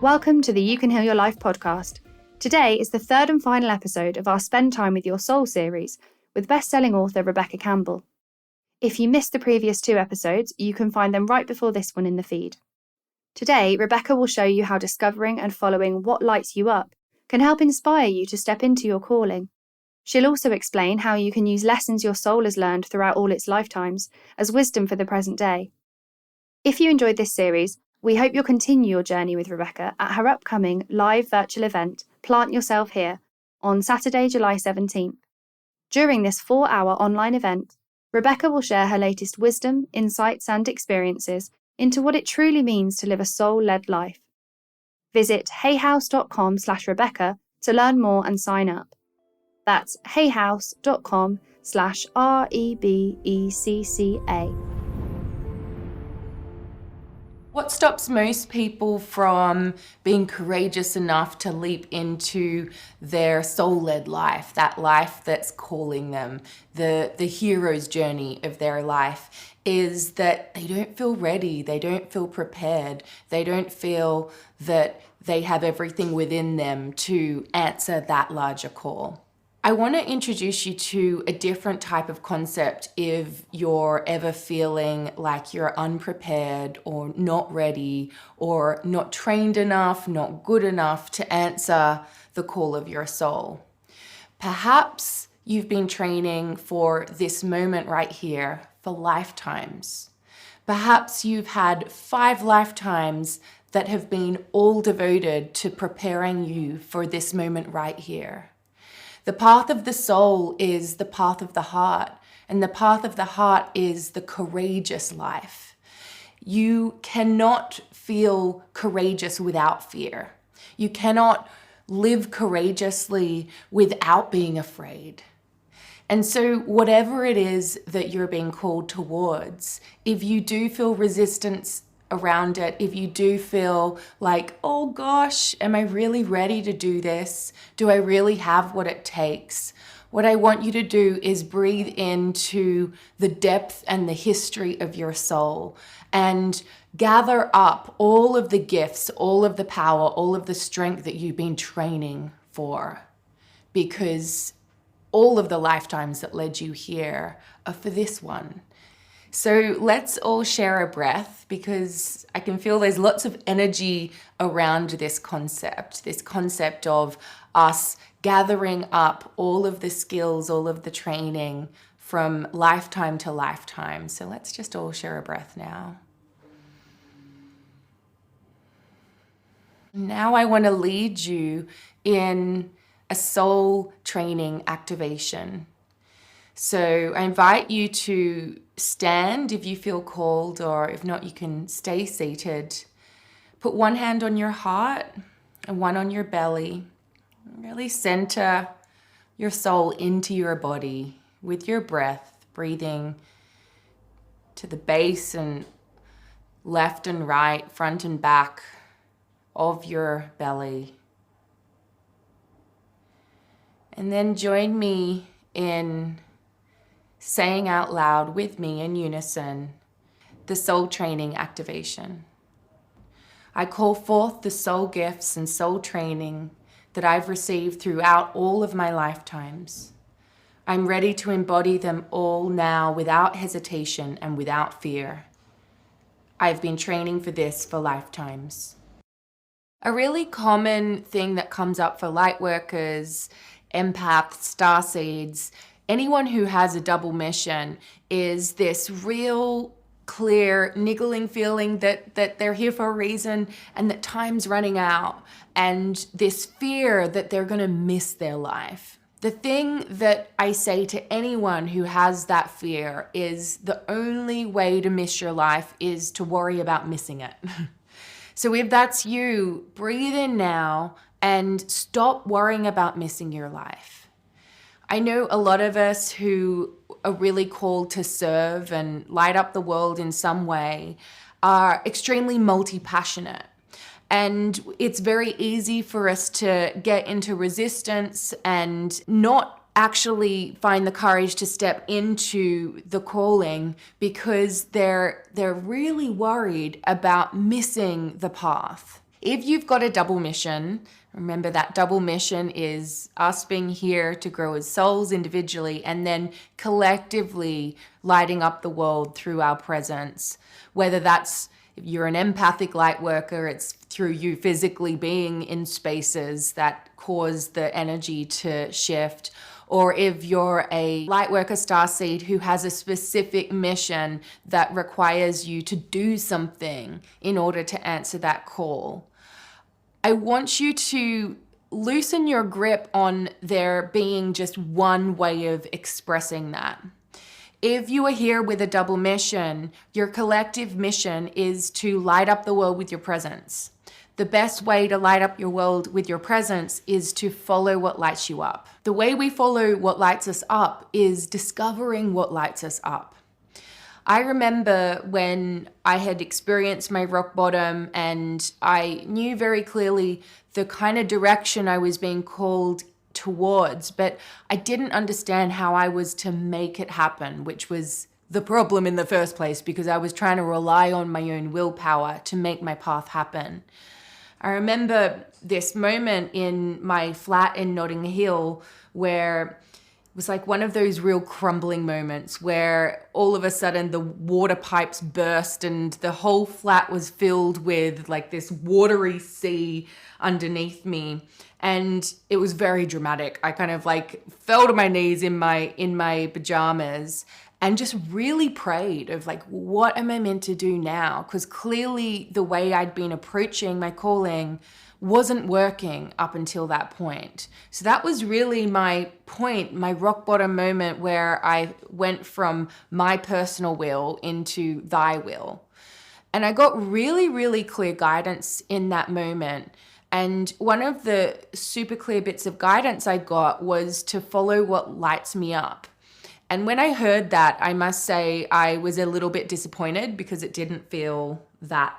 Welcome to the You Can Heal Your Life podcast. Today is the third and final episode of our Spend Time with Your Soul series with best-selling author Rebecca Campbell. If you missed the previous two episodes, you can find them right before this one in the feed. Today, Rebecca will show you how discovering and following what lights you up can help inspire you to step into your calling. She'll also explain how you can use lessons your soul has learned throughout all its lifetimes as wisdom for the present day. If you enjoyed this series, we hope you'll continue your journey with Rebecca at her upcoming live virtual event, Plant Yourself Here, on Saturday, July 17th. During this 4-hour online event, Rebecca will share her latest wisdom, insights, and experiences into what it truly means to live a soul-led life. Visit heyhouse.com/Rebecca to learn more and sign up. That's heyhouse.com/REBECCA. What stops most people from being courageous enough to leap into their soul-led life, that life that's calling them, the hero's journey of their life, is that they don't feel ready, they don't feel prepared, they don't feel that they have everything within them to answer that larger call. I want to introduce you to a different type of concept if you're ever feeling like you're unprepared or not ready or not trained enough, not good enough to answer the call of your soul. Perhaps you've been training for this moment right here for lifetimes. Perhaps you've had 5 lifetimes that have been all devoted to preparing you for this moment right here. The path of the soul is the path of the heart, and the path of the heart is the courageous life. You cannot feel courageous without fear. You cannot live courageously without being afraid. And so whatever it is that you're being called towards, if you do feel resistance around it, if you do feel like, oh gosh, am I really ready to do this? Do I really have what it takes? What I want you to do is breathe into the depth and the history of your soul and gather up all of the gifts, all of the power, all of the strength that you've been training for, because all of the lifetimes that led you here are for this one. So let's all share a breath, because I can feel there's lots of energy around this concept of us gathering up all of the skills, all of the training from lifetime to lifetime. So let's just all share a breath now. Now I want to lead you in a soul training activation. So I invite you to stand if you feel called, or if not, you can stay seated. Put one hand on your heart and one on your belly. Really center your soul into your body with your breath, breathing to the base and left and right, front and back of your belly. And then join me in saying out loud with me in unison the soul training activation. I call forth the soul gifts and soul training that I've received throughout all of my lifetimes. I'm ready to embody them all now without hesitation and without fear. I've been training for this for lifetimes. A really common thing that comes up for light workers, empaths, starseeds, anyone who has a double mission, is this real clear niggling feeling that they're here for a reason and that time's running out, and this fear that they're going to miss their life. The thing that I say to anyone who has that fear is the only way to miss your life is to worry about missing it. So if that's you, breathe in now and stop worrying about missing your life. I know a lot of us who are really called to serve and light up the world in some way are extremely multi-passionate. And it's very easy for us to get into resistance and not actually find the courage to step into the calling because they're really worried about missing the path. If you've got a double mission, remember that double mission is us being here to grow as souls individually and then collectively lighting up the world through our presence. Whether that's, if you're an empathic light worker, it's through you physically being in spaces that cause the energy to shift. Or if you're a light worker starseed who has a specific mission that requires you to do something in order to answer that call. I want you to loosen your grip on there being just one way of expressing that. If you are here with a double mission, your collective mission is to light up the world with your presence. The best way to light up your world with your presence is to follow what lights you up. The way we follow what lights us up is discovering what lights us up. I remember when I had experienced my rock bottom and I knew very clearly the kind of direction I was being called towards, but I didn't understand how I was to make it happen, which was the problem in the first place because I was trying to rely on my own willpower to make my path happen. I remember this moment in my flat in Notting Hill where it was like one of those real crumbling moments where all of a sudden the water pipes burst and the whole flat was filled with like this watery sea underneath me. And it was very dramatic. I kind of like fell to my knees in my pajamas and just really prayed of like, what am I meant to do now? Because clearly the way I'd been approaching my calling wasn't working up until that point. So that was really my point, my rock bottom moment where I went from my personal will into thy will. And I got really, really clear guidance in that moment. And one of the super clear bits of guidance I got was to follow what lights me up. And when I heard that, I must say I was a little bit disappointed because it didn't feel that,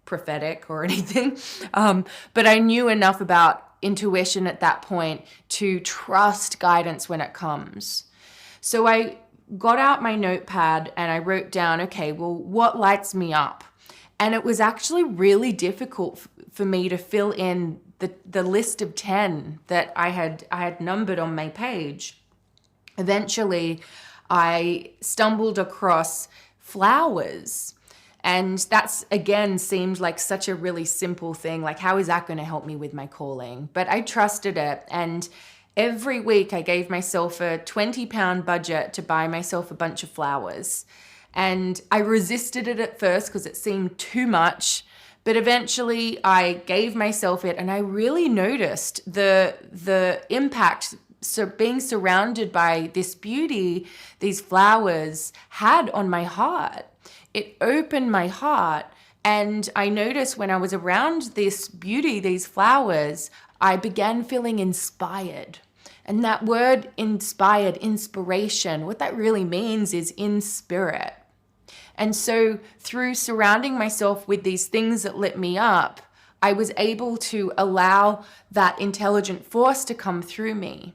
prophetic or anything. But I knew enough about intuition at that point to trust guidance when it comes. So I got out my notepad and I wrote down, okay, well, what lights me up? And it was actually really difficult for me to fill in the list of 10 that I had numbered on my page. Eventually, I stumbled across flowers. And that's, again, seemed like such a really simple thing. Like, how is that going to help me with my calling? But I trusted it. And every week I gave myself a £20 budget to buy myself a bunch of flowers. And I resisted it at first because it seemed too much. But eventually I gave myself it and I really noticed the impact. So being surrounded by this beauty, these flowers had on my heart. It opened my heart. And I noticed when I was around this beauty, these flowers, I began feeling inspired. And that word inspired, inspiration, what that really means is in spirit. And so through surrounding myself with these things that lit me up, I was able to allow that intelligent force to come through me.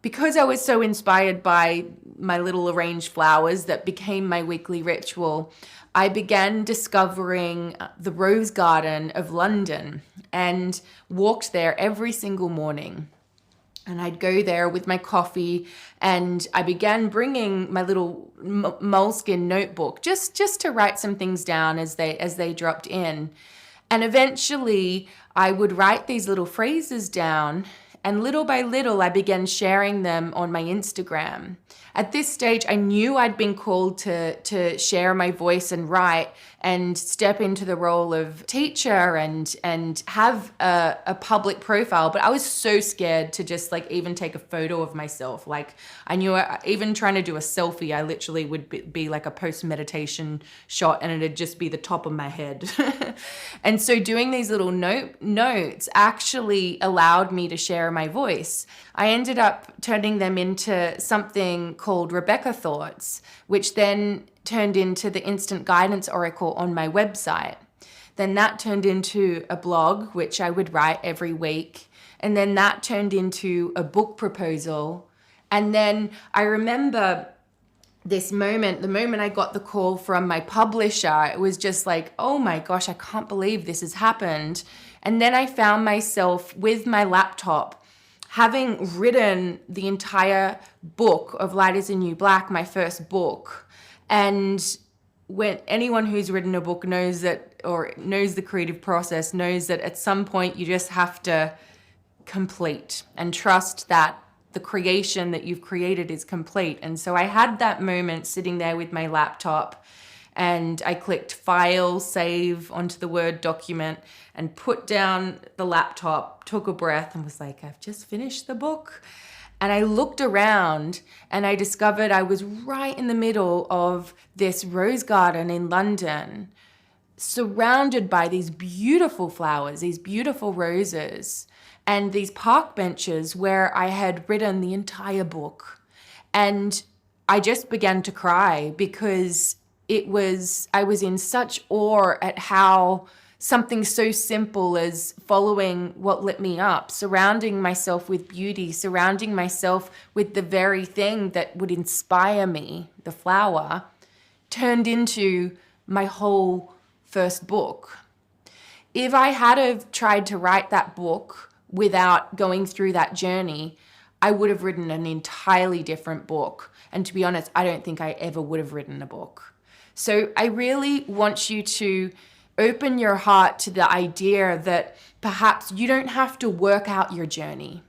Because I was so inspired by my little arranged flowers that became my weekly ritual, I began discovering the Rose Garden of London and walked there every single morning. And I'd go there with my coffee and I began bringing my little moleskin notebook just to write some things down as they dropped in. And eventually I would write these little phrases down. And little by little, I began sharing them on my Instagram. At this stage, I knew I'd been called to share my voice and write and step into the role of teacher and have a public profile. But I was so scared to just like even take a photo of myself. Like I knew even trying to do a selfie, I literally would be like a post-meditation shot and it'd just be the top of my head. And so doing these little notes actually allowed me to share my voice. I ended up turning them into something called Rebecca Thoughts, which then turned into the Instant Guidance Oracle on my website. Then that turned into a blog, which I would write every week. And then that turned into a book proposal. And then I remember the moment I got the call from my publisher, it was just like, oh my gosh, I can't believe this has happened. And then I found myself with my laptop, having written the entire book of Light is the New Black, my first book. And when anyone who's written a book knows that, or knows the creative process, knows that at some point you just have to complete and trust that the creation that you've created is complete. And so I had that moment sitting there with my laptop, and I clicked file, save onto the Word document, and put down the laptop, took a breath, and was like, I've just finished the book. And I looked around and I discovered I was right in the middle of this rose garden in London, surrounded by these beautiful flowers, these beautiful roses, and these park benches where I had written the entire book. And I just began to cry because I was in such awe at how something so simple as following what lit me up, surrounding myself with beauty, surrounding myself with the very thing that would inspire me, the flower, turned into my whole first book. If I had have tried to write that book without going through that journey, I would have written an entirely different book. And to be honest, I don't think I ever would have written a book. So I really want you to open your heart to the idea that perhaps you don't have to work out your journey.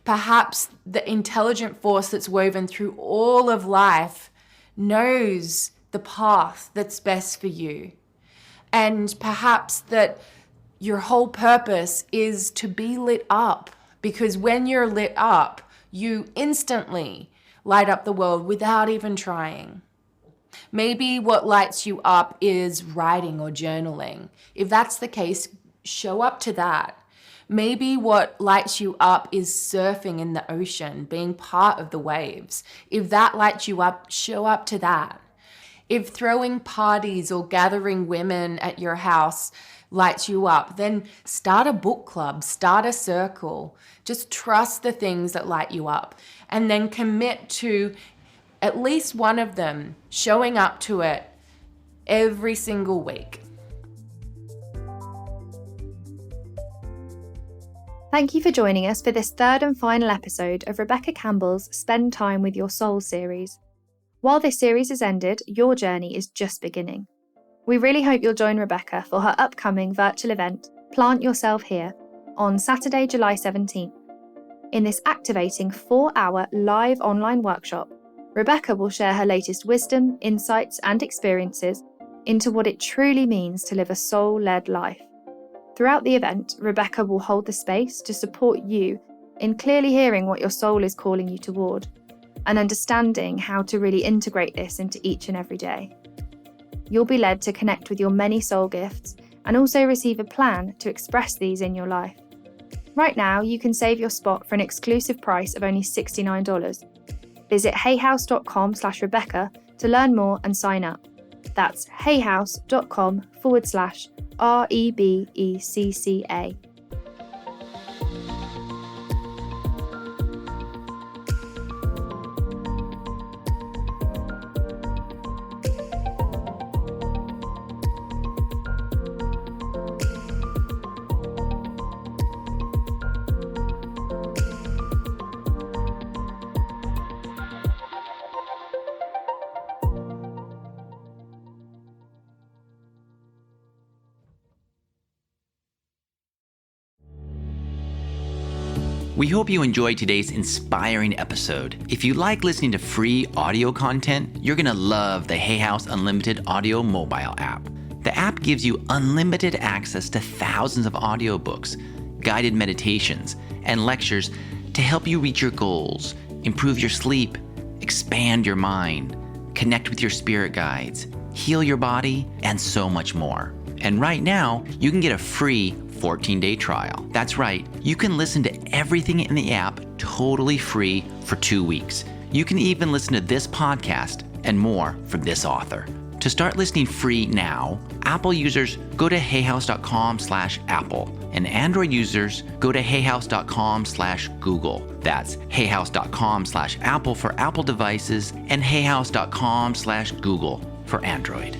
Perhaps the intelligent force that's woven through all of life knows the path that's best for you. And perhaps that your whole purpose is to be lit up, because when you're lit up, you instantly light up the world without even trying. Maybe what lights you up is writing or journaling. If that's the case, show up to that. Maybe what lights you up is surfing in the ocean, being part of the waves. If that lights you up, show up to that. If throwing parties or gathering women at your house lights you up, then start a book club, start a circle. Just trust the things that light you up, and then commit to at least one of them, showing up to it every single week. Thank you for joining us for this third and final episode of Rebecca Campbell's Spend Time with Your Soul series. While this series has ended, your journey is just beginning. We really hope you'll join Rebecca for her upcoming virtual event, Plant Yourself Here, on Saturday, July 17th. In this activating 4-hour live online workshop, Rebecca will share her latest wisdom, insights, and experiences into what it truly means to live a soul-led life. Throughout the event, Rebecca will hold the space to support you in clearly hearing what your soul is calling you toward, and understanding how to really integrate this into each and every day. You'll be led to connect with your many soul gifts and also receive a plan to express these in your life. Right now, you can save your spot for an exclusive price of only $69. Visit heyhouse.com/Rebecca to learn more and sign up. That's heyhouse.com/REBECCA. We hope you enjoyed today's inspiring episode. If you like listening to free audio content, you're going to love the Hay House Unlimited Audio mobile app. The app gives you unlimited access to thousands of audiobooks, guided meditations, and lectures to help you reach your goals, improve your sleep, expand your mind, connect with your spirit guides, heal your body, and so much more. And right now, you can get a free 14-day trial. That's right, you can listen to everything in the app totally free for 2 weeks. You can even listen to this podcast and more from this author. To start listening free now, Apple users go to heyhouse.com/Apple and Android users, go to heyhouse.com/Google. That's heyhouse.com/Apple for Apple devices and heyhouse.com/Google for Android.